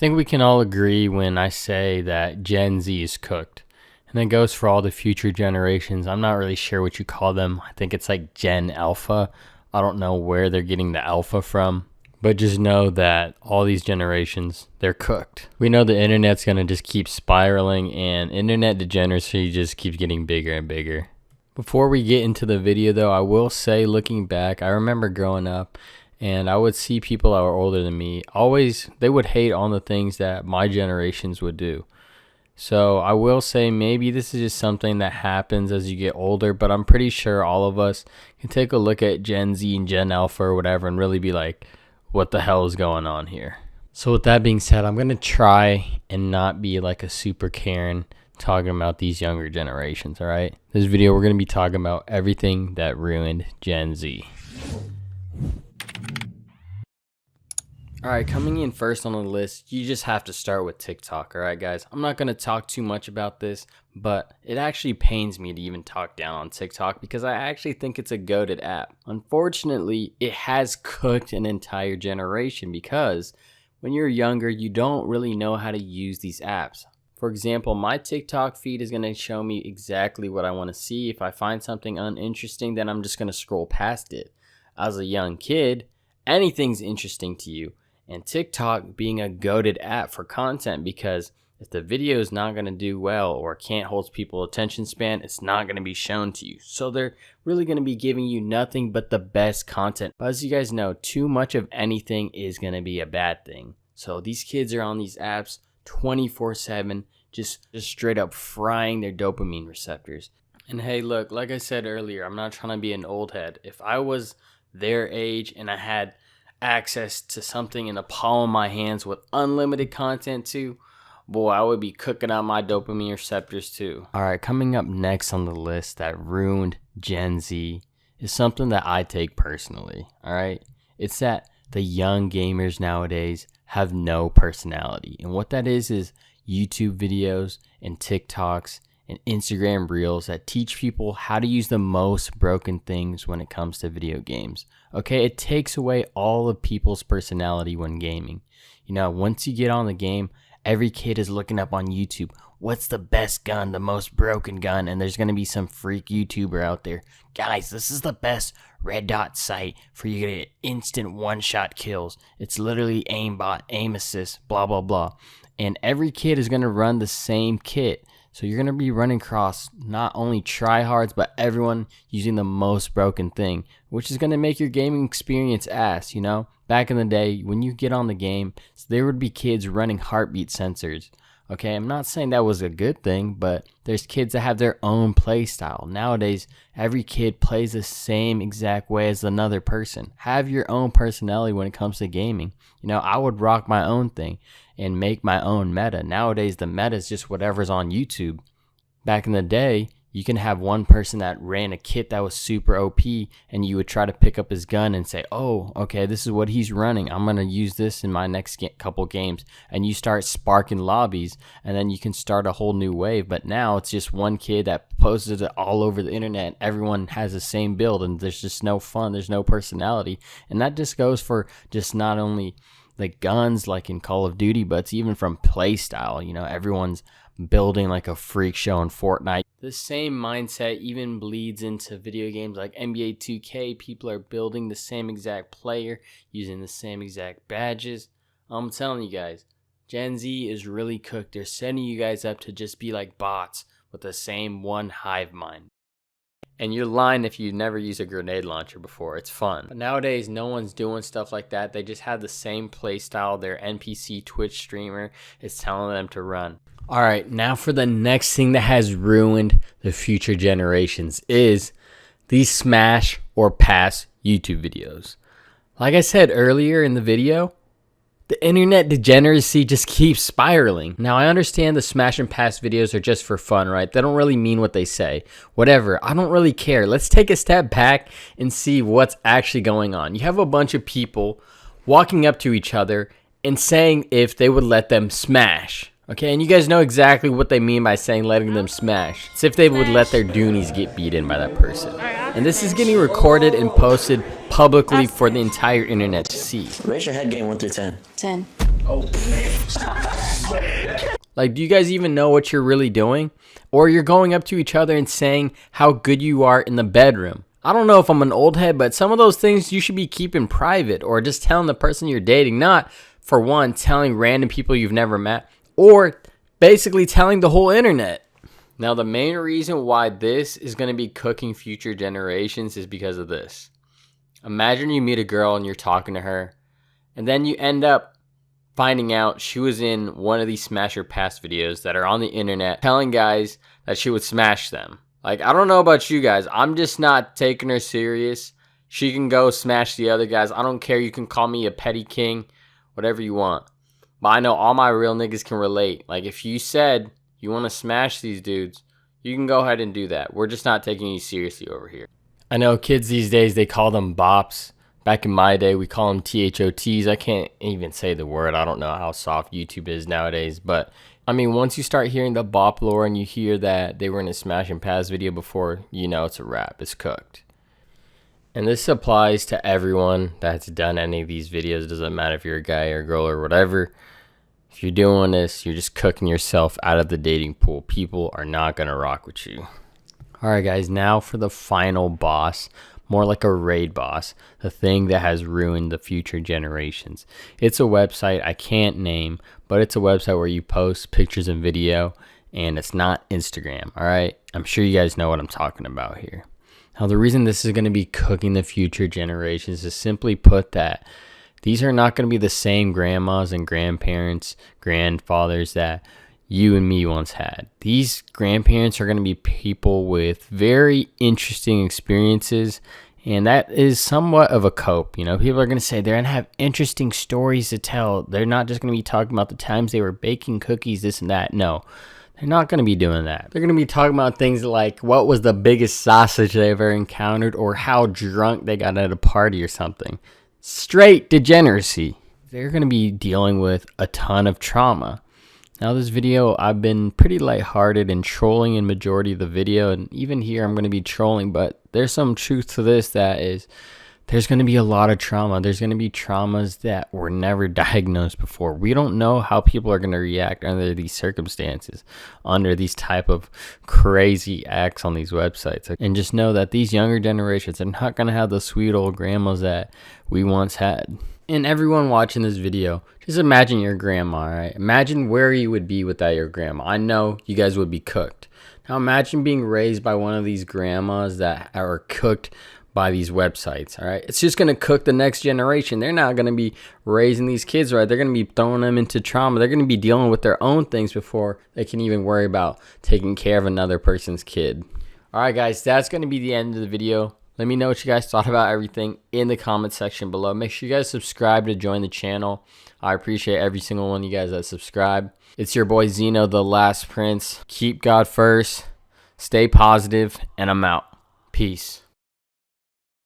think we can all agree when I say that Gen Z is cooked. And that goes for all the future generations. I'm not really sure what you call them. I think it's like Gen Alpha. I don't know where they're getting the alpha from. But just know that all these generations, they're cooked. We know the internet's going to just keep spiraling, and internet degeneracy just keeps getting bigger and bigger. Before we get into the video though, I will say, looking back, I remember growing up and I would see people that were older than me. Always, they would hate on the things that my generations would do. So I will say maybe this is just something that happens as you get older, but I'm pretty sure all of us can take a look at Gen Z and Gen Alpha or whatever and really be like, what the hell is going on here? So with that being said, I'm going to try and not be like a super Karen talking about these younger generations, all right? This video, we're going to be talking about everything that ruined Gen Z. All right, coming in first on the list, you just have to start with TikTok, all right, guys? I'm not going to talk too much about this, but it actually pains me to even talk down on TikTok because I actually think it's a goated app. Unfortunately, it has cooked an entire generation because when you're younger, you don't really know how to use these apps. For example, my TikTok feed is going to show me exactly what I want to see. If I find something uninteresting, then I'm just going to scroll past it. As a young kid, anything's interesting to you. And TikTok being a goated app for content, because if the video is not going to do well or can't hold people's attention span, it's not going to be shown to you. So they're really going to be giving you nothing but the best content. But as you guys know, too much of anything is going to be a bad thing. So these kids are on these apps 24/7, just straight up frying their dopamine receptors. And hey, look, like I said earlier, I'm not trying to be an old head. If I was their age and I had access to something in the palm of my hands with unlimited content too, boy, I would be cooking out my dopamine receptors too. All right, coming up next on the list that ruined Gen Z is something that I take personally, all right? It's that the young gamers nowadays have no personality. And what that is YouTube videos and TikToks and Instagram reels that teach people how to use the most broken things when it comes to video games. Okay, it takes away all of people's personality when gaming. You know, once you get on the game, every kid is looking up on YouTube, what's the best gun, the most broken gun, and there's going to be some freak YouTuber out there. Guys, this is the best red dot sight for you to get instant one-shot kills. It's literally aimbot, aim assist, blah, blah, blah. And every kid is going to run the same kit. So you're going to be running across not only tryhards, but everyone using the most broken thing, which is going to make your gaming experience ass, you know? Back in the day, when you get on the game, there would be kids running heartbeat sensors. Okay, I'm not saying that was a good thing, but there's kids that have their own play style. Nowadays, every kid plays the same exact way as another person. Have your own personality when it comes to gaming. You know, I would rock my own thing and make my own meta. Nowadays, the meta is just whatever's on YouTube. Back in the day, you can have one person that ran a kit that was super OP, and you would try to pick up his gun and say, oh, okay, this is what he's running. I'm going to use this in my next couple games. And you start sparking lobbies, and then you can start a whole new wave. But now it's just one kid that posts it all over the internet. Everyone has the same build, and there's just no fun. There's no personality. And that just goes for just not only like guns like in Call of Duty, but it's even from play style. You know, everyone's building like a freak show in Fortnite. The same mindset even bleeds into video games like NBA 2K. People are building the same exact player, using the same exact badges. I'm telling you guys, Gen Z is really cooked. They're setting you guys up to just be like bots with the same one hive mind. And you're lying if you never used a grenade launcher before. It's fun. But nowadays, no one's doing stuff like that. They just have the same play style their NPC Twitch streamer is telling them to run. All right, now for the next thing that has ruined the future generations is these smash or pass YouTube videos. Like I said earlier in the video, the internet degeneracy just keeps spiraling. Now, I understand the smash and pass videos are just for fun, right? They don't really mean what they say. Whatever, I don't really care. Let's take a step back and see what's actually going on. You have a bunch of people walking up to each other and saying if they would let them smash. Okay, and you guys know exactly what they mean by saying letting them smash. It's if they would let their doonies get beat in by that person. And this is getting recorded and posted publicly for the entire internet to see. Raise your head game 1 through 10. 10. Like, do you guys even know what you're really doing? Or you're going up to each other and saying how good you are in the bedroom. I don't know if I'm an old head, but some of those things you should be keeping private, or just telling the person you're dating, not, for one, telling random people you've never met, or basically telling the whole internet. Now, the main reason why this is going to be cooking future generations is because of this. Imagine you meet a girl and you're talking to her, and then you end up finding out she was in one of these smash or pass videos that are on the internet telling guys that she would smash them. Like, I don't know about you guys. I'm just not taking her serious. She can go smash the other guys. I don't care. You can call me a petty king, whatever you want. But I know all my real niggas can relate. Like, if you said you want to smash these dudes, you can go ahead and do that. We're just not taking you seriously over here. I know kids these days, they call them bops. Back in my day, we call them THOTs. I can't even say the word. I don't know how soft YouTube is nowadays. But, I mean, once you start hearing the bop lore and you hear that they were in a smash and pass video before, you know it's a wrap. It's cooked. And this applies to everyone that's done any of these videos. It doesn't matter if you're a guy or a girl or whatever. If you're doing this, you're just cooking yourself out of the dating pool. People are not going to rock with you. All right, guys, now for the final boss. More like a raid boss, the thing that has ruined the future generations. It's a website I can't name, but it's a website where you post pictures and video, and it's not Instagram, all right? I'm sure you guys know what I'm talking about here. Now, the reason this is going to be cooking the future generations is simply put that these are not going to be the same grandmas and grandparents, grandfathers that you and me once had. These grandparents are going to be people with very interesting experiences, and that is somewhat of a cope. You know, people are going to say they're going to have interesting stories to tell. They're not just going to be talking about the times they were baking cookies, this and that. No, they're not going to be doing that. They're going to be talking about things like what was the biggest sausage they ever encountered, or how drunk they got at a party or something. Straight degeneracy. They're going to be dealing with a ton of trauma. Now, this video, I've been pretty lighthearted and trolling in majority of the video, and even here I'm going to be trolling, but there's some truth to this, that is, there's going to be a lot of trauma. There's going to be traumas that were never diagnosed before. We don't know how people are going to react under these circumstances, under these type of crazy acts on these websites. And just know that these younger generations are not going to have the sweet old grandmas that we once had. And everyone watching this video, just imagine your grandma, right? Imagine where you would be without your grandma. I know you guys would be cooked. Now imagine being raised by one of these grandmas that are cooked by these websites, all right? It's just going to cook the next generation. They're not going to be raising these kids right. They're going to be throwing them into trauma. They're going to be dealing with their own things before they can even worry about taking care of another person's kid. All right, guys, that's going to be the end of the video. Let me know what you guys thought about everything in the comment section below. Make sure you guys subscribe to join the channel. I appreciate every single one of you guys that subscribe. It's your boy Zeno, the Last Prince. Keep God first. Stay positive, and I'm out. Peace.